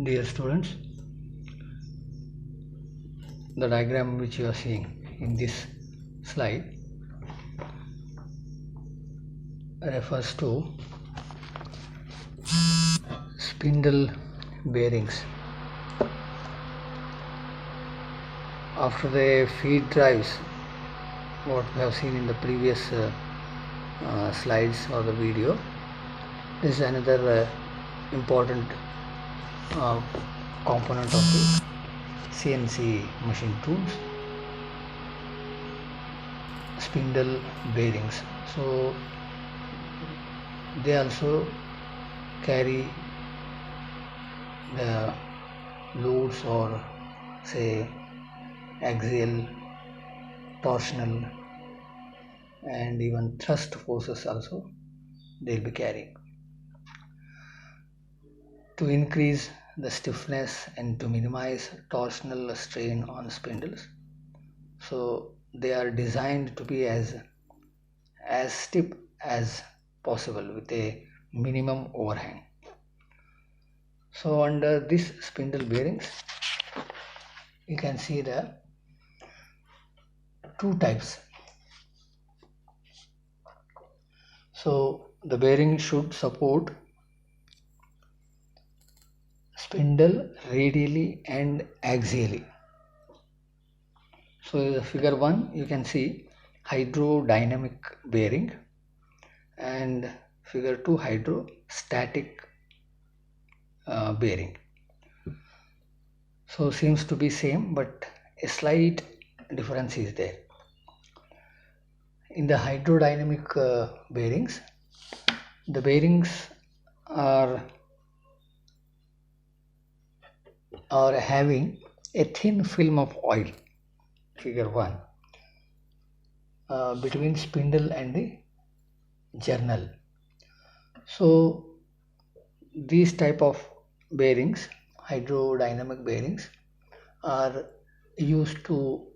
Dear students, the diagram which you are seeing in this slide refers to spindle bearings. After the feed drives, what we have seen in the previous slides or the video, this is another important component of the CNC machine tools, spindle bearings. So they also carry the loads or say axial, torsional and even thrust forces also they'll be carrying to increase the stiffness and to minimize torsional strain on spindles. So they are designed to be as stiff as possible with a minimum overhang. So under this spindle bearings you can see the two types. So the bearing should support spindle radially and axially. So in the figure 1 you can see hydrodynamic bearing and figure 2 hydrostatic bearing. So seems to be same, but a slight difference is there. In the hydrodynamic bearings, the bearings are having a thin film of oil, figure 1, between spindle and the journal. So these type of bearings, hydrodynamic bearings, are used to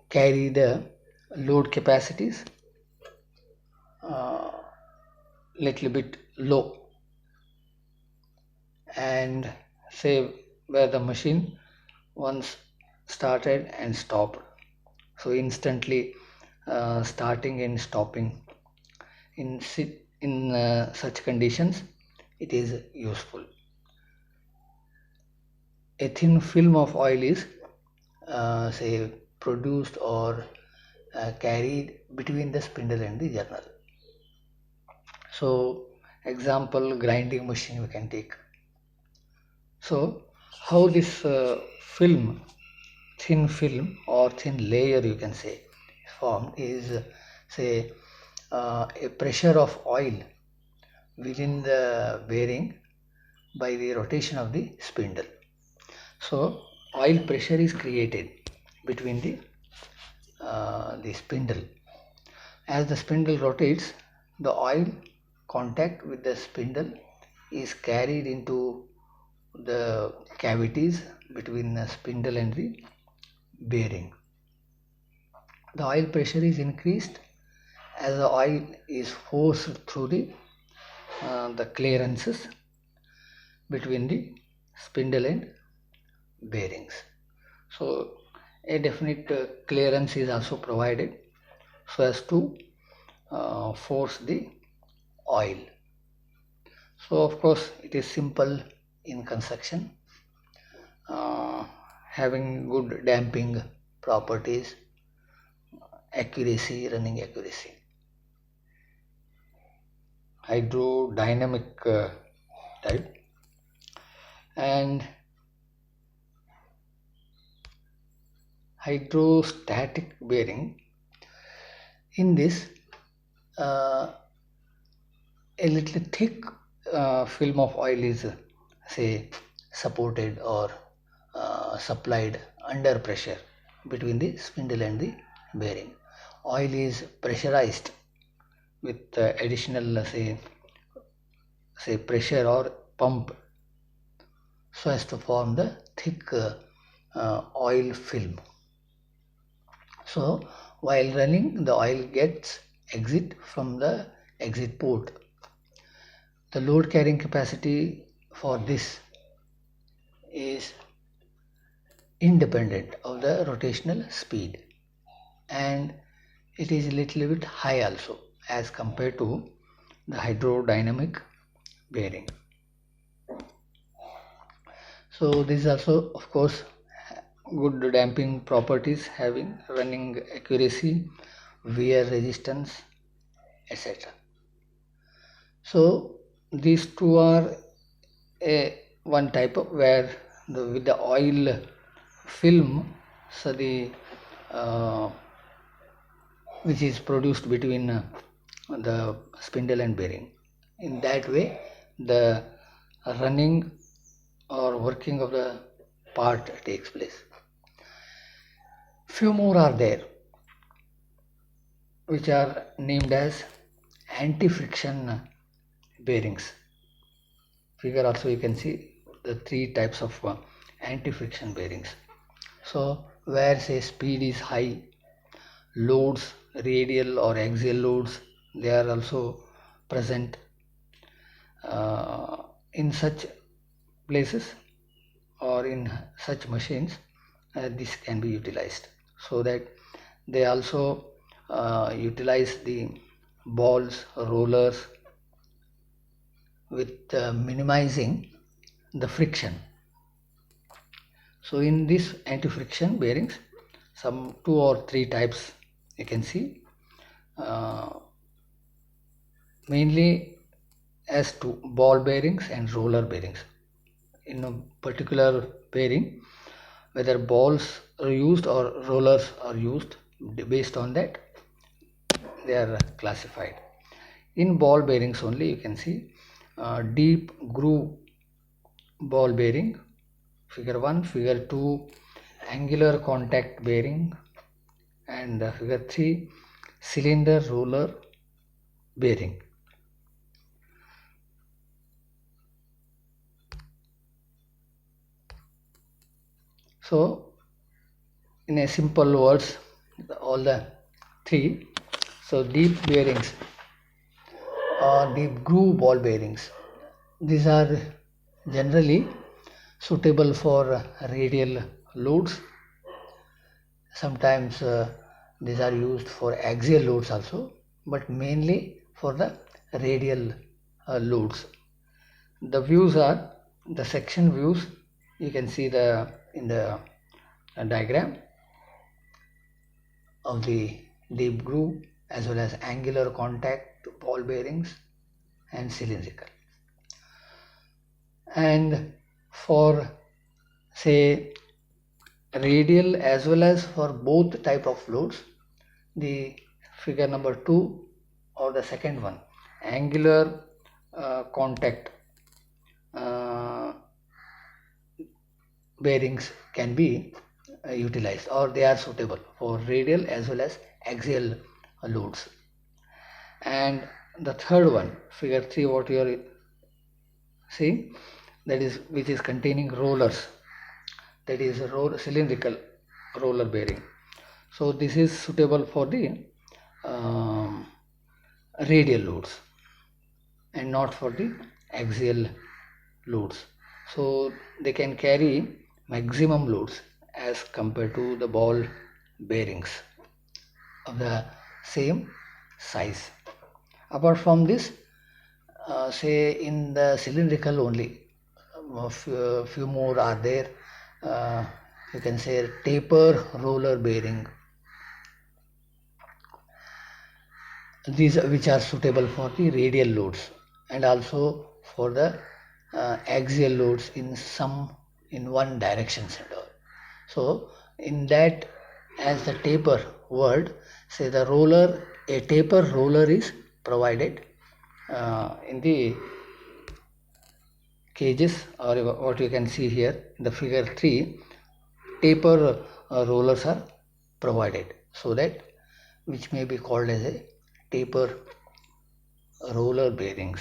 carry the load capacities little bit low and say where the machine once started and stopped, so instantly starting and stopping in such conditions it is useful. A thin film of oil is say produced or carried between the spindle and the journal. So example, grinding machine we can take. So how this film, thin film or thin layer you can say formed is say a pressure of oil within the bearing by the rotation of the spindle. So oil pressure is created between the spindle. As the spindle rotates, the oil contact with the spindle is carried into the cavities between the spindle and the bearing. The oil pressure is increased as the oil is forced through the clearances between the spindle and bearings. So a definite clearance is also provided so as to force the oil. So of course it is simple in construction, having good damping properties, accuracy, running accuracy. Hydrodynamic type and hydrostatic bearing. In this a little thick film of oil is say supported or supplied under pressure between the spindle and the bearing. Oil is pressurized with additional say pressure or pump so as to form the thick oil film. So while running, the oil gets exit from the exit port. The load carrying capacity for this is independent of the rotational speed, and it is a little bit high also as compared to the hydrodynamic bearing. So this is also of course good damping properties, having running accuracy, wear resistance, etc. So these two are one type of where with the oil film, so the which is produced between the spindle and bearing. In that way, the running or working of the part takes place. Few more are there, which are named as anti-friction bearings. Figure also you can see the three types of anti-friction bearings. So where say speed is high, loads, radial or axial loads, they are also present in such places or in such machines. This can be utilized, so that they also utilize the balls, rollers with minimizing the friction. So in this anti-friction bearings, some 2 or 3 types you can see, mainly as to ball bearings and roller bearings. In a particular bearing, whether balls are used or rollers are used, based on that they are classified. In ball bearings only you can see deep groove ball bearing, figure 1, figure 2 angular contact bearing, and figure 3 cylinder roller bearing. So in a simple words, all the three. So deep bearings or deep groove ball bearings, these are generally suitable for radial loads. Sometimes these are used for axial loads also, but mainly for the radial loads. The views are the section views. You can see the in the diagram of the deep groove as well as angular contact ball bearings and cylindrical. And for say radial as well as for both type of loads, the figure number 2 or the second one, angular contact bearings can be utilized, or they are suitable for radial as well as axial loads. And the third one, figure 3, what you are seeing, that is which is containing rollers, that is cylindrical roller bearing. So this is suitable for the radial loads and not for the axial loads. So they can carry maximum loads as compared to the ball bearings of the same size. Apart from this, say in the cylindrical only, few more are there. You can say taper roller bearing, these which are suitable for the radial loads and also for the axial loads in one direction center. So in that, as the taper word, say the roller, a taper roller is provided in the cages, or what you can see here in the figure 3, taper rollers are provided, so that which may be called as a taper roller bearings.